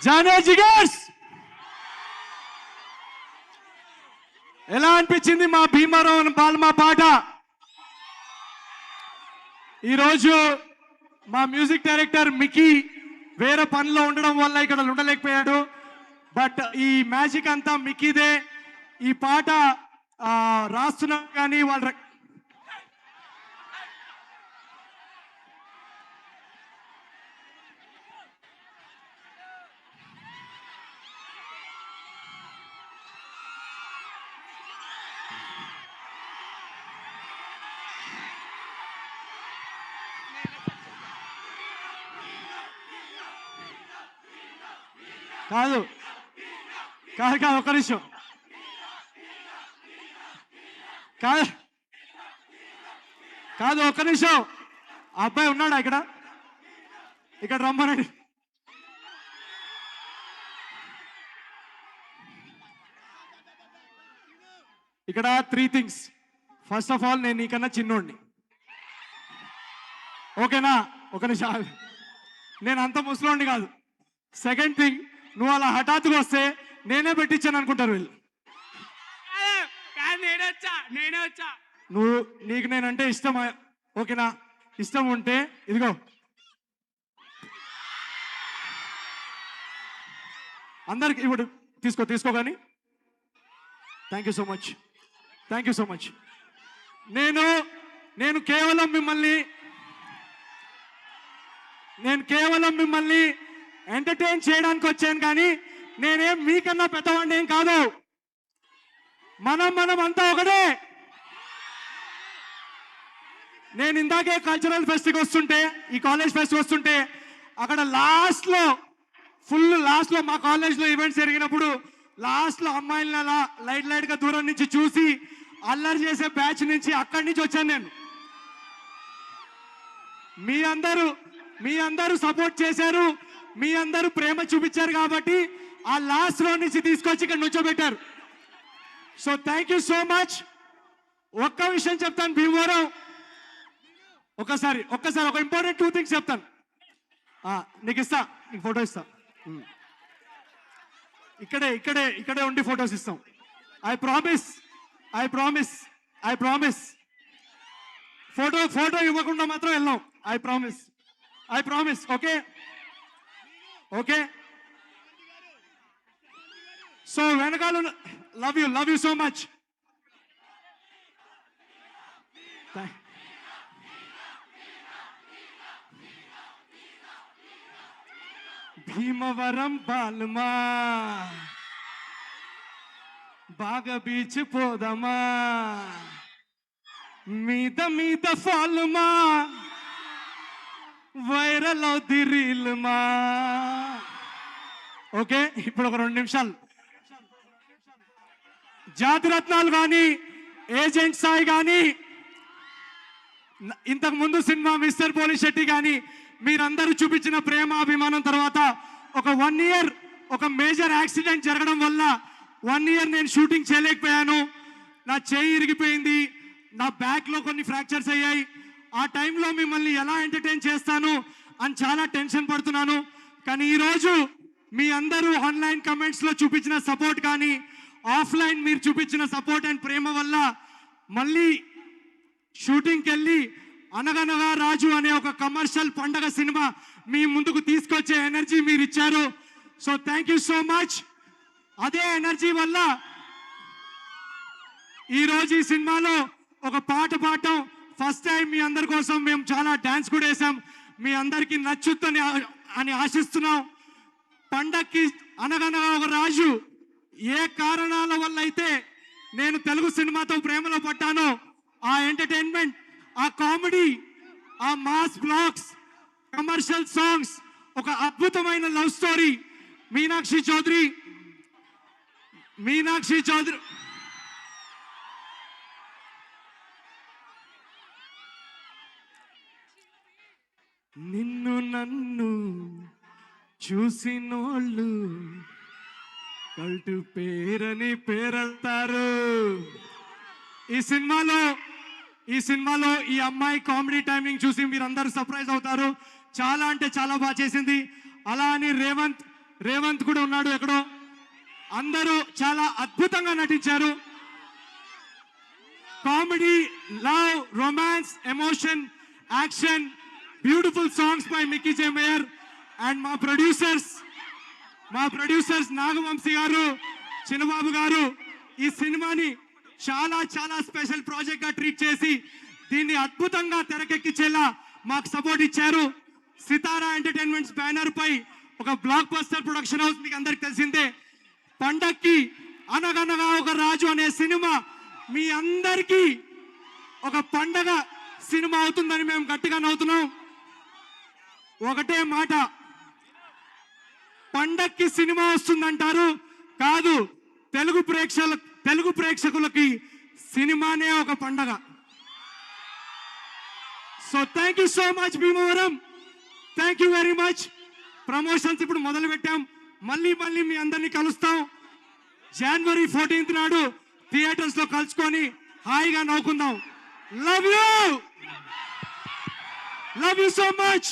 జానే జిగర్స్ ఎలా అనిపించింది మా భీమవరం బాల్మా పాట? ఈరోజు మా మ్యూజిక్ డైరెక్టర్ మికీ వేరే పనిలో ఉండడం వల్ల ఇక్కడ ఉండలేకపోయాడు. బట్ ఈ మ్యాజిక్ అంతా మికీదే. ఈ పాట రాస్తున్నా కానీ వాళ్ళ కాదు కాదు కాదు ఒక్క నిమిషం కాదు కాదు ఒక్క నిమిషం. అబ్బాయి ఉన్నాడా ఇక్కడ? ఇక్కడ రమ్మనండి. ఇక్కడ 3 things. ఫస్ట్ ఆఫ్ ఆల్ నేను నీకన్నా చిన్నోడిని, ఓకేనా? ఒక నిమిషం, నేను అంత ముసలోండి కాదు. సెకండ్ థింగ్, నువ్వు అలా హఠాత్తుగా వస్తే నేనే పెట్టించాను అనుకుంటారు వీళ్ళు. నేనే వచ్చా. నువ్వు నీకు నేనంటే ఇష్టం, ఓకేనా? ఇష్టం ఉంటే ఇదిగో అందరికి ఇప్పుడు తీసుకో కానీ. Thank you so much, thank you so much. నేను కేవలం మిమ్మల్ని ఎంటర్టైన్ చేయడానికి వచ్చాను, కానీ నేనేం మీకన్నా పెద్దవాడిని ఏం కాదు. మనం అంతా ఒకటే. నేను ఇందాకే కల్చరల్ ఫెస్ట్కి వస్తుంటే, ఈ కాలేజ్ ఫెస్ట్ వస్తుంటే, అక్కడ లాస్ట్లో మా కాలేజ్లో ఈవెంట్స్ జరిగినప్పుడు లాస్ట్లో అమ్మాయిలను అలా లైట్గా దూరం నుంచి చూసి అల్లరి చేసే బ్యాచ్ నుంచి అక్కడి నుంచి వచ్చాను నేను. మీ అందరూ సపోర్ట్ చేశారు, మీ అందరూ ప్రేమ చూపించారు కాబట్టి ఆ లాస్ట్ రో నుంచి తీసుకొచ్చి ఇక్కడ నుంచోబెట్టారు. So thank you so much. ఒక్క విషయం చెప్తాను భీమవరం, ఒక్కసారి ఒక ఇంపార్టెంట్ 2 things చెప్తాను. నీకు ఫోటో ఇస్తా. ఇక్కడే ఉండి ఫొటోస్ ఇస్తాం. I promise. ఫోటో ఇవ్వకుండా మాత్రం వెళ్ళాం. I promise. ఓకే. సో వెనకాల love you so much. Bhimavaram బాల్మా బాగా బీచ్ పోదమా, మీద ఫాల్మా వైరల్ అవుద్ది రీల్మా. ఓకే, ఇప్పుడు ఒక 2 నిమిషాలు. జాతిరత్నాలు కానీ, ఏజెంట్ సాయి కానీ, ఇంతకు ముందు సినిమా మిస్టర్ పోలిశెట్టి కానీ, మీరందరూ చూపించిన ప్రేమ అభిమానం తర్వాత ఒక 1 year ఒక మేజర్ యాక్సిడెంట్ జరగడం వల్ల 1 year నేను షూటింగ్ చేయలేకపోయాను. నా చేయి ఇరిగిపోయింది, నా బ్యాక్లో కొన్ని ఫ్రాక్చర్స్ అయ్యాయి. ఆ టైంలో మిమ్మల్ని ఎలా ఎంటర్టైన్ చేస్తాను అని చాలా టెన్షన్ పడుతున్నాను. కానీ ఈరోజు మీ అందరూ ఆన్లైన్ కమెంట్స్లో చూపించిన సపోర్ట్ కానీ, ఆఫ్లైన్ మీరు చూపించిన సపోర్ట్ అండ్ ప్రేమ వల్ల మళ్ళీ షూటింగ్కి వెళ్ళి అనగనగా రాజు అనే ఒక కమర్షియల్ పండగ సినిమా మీ ముందుకు తీసుకొచ్చే ఎనర్జీ మీరు ఇచ్చారు. So thank you so much. అదే ఎనర్జీ వల్ల ఈరోజు ఈ సినిమాలో ఒక పాట పాడటం ఫస్ట్ టైం. మీ అందరి కోసం మేము చాలా డ్యాన్స్ కూడా వేసాం. మీ అందరికీ నచ్చుద్దని అని ఆశిస్తున్నాం. పండక్కి అనగనగా ఒక రాజు ఏ కారణాల వల్ల అయితే నేను తెలుగు సినిమాతో ప్రేమలో పడ్డానో, ఆ ఎంటర్టైన్మెంట్, ఆ కామెడీ, ఆ మాస్ బ్లాగ్స్, కమర్షియల్ సాంగ్స్, ఒక అద్భుతమైన లవ్ స్టోరీ మీనాక్షి చౌదరి నిన్ను నన్ను చూసినోళ్ళు కల్టు పేరని పేరంటారు. ఈ సినిమాలో ఈ అమ్మాయి కామెడీ టైమింగ్ చూసి మీరందరూ సర్ప్రైజ్ అవుతారు. చాలా అంటే చాలా బాగా చేసింది. అలా అని రేవంత్ కూడా ఉన్నాడు ఎక్కడో. అందరూ చాలా అద్భుతంగా నటించారు. Comedy, love, romance, emotion, action, beautiful songs by Mickey J mayor and మా ప్రొడ్యూసర్స్ నాగవంశీ గారు, చిన్నబాబు గారు ఈ సినిమాని చాలా చాలా స్పెషల్ ప్రాజెక్ట్ గా ట్రీట్ చేసి దీన్ని అద్భుతంగా తెరకెక్కించేలా మాకు సపోర్ట్ ఇచ్చారు. సితారా ఎంటర్టైన్మెంట్స్ బ్యానర్ పై ఒక బ్లాక్ బస్టర్ ప్రొడక్షన్ హౌస్ మీకు అందరికి తెలిసిందే. పండక్కి అనగనగా ఒక రాజు అనే సినిమా మీ అందరికీ ఒక పండగ సినిమా అవుతుందని మేము గట్టిగా నవ్వుతున్నాం. ఒకటే మాట, పండక్కి సినిమా వస్తుందంటారు, కాదు, తెలుగు ప్రేక్షకులకి సినిమానే ఒక పండగ. So thank you so much Bhimavaram, thank you very much. Promotions ఇప్పుడు మొదలు పెట్టాం, మళ్ళీ మీ అందరినీ కలుస్తాం. January 14th నాడు థియేటర్స్ లో కలుసుకొని హాయిగా నవ్వుకుందాం. Love you so much.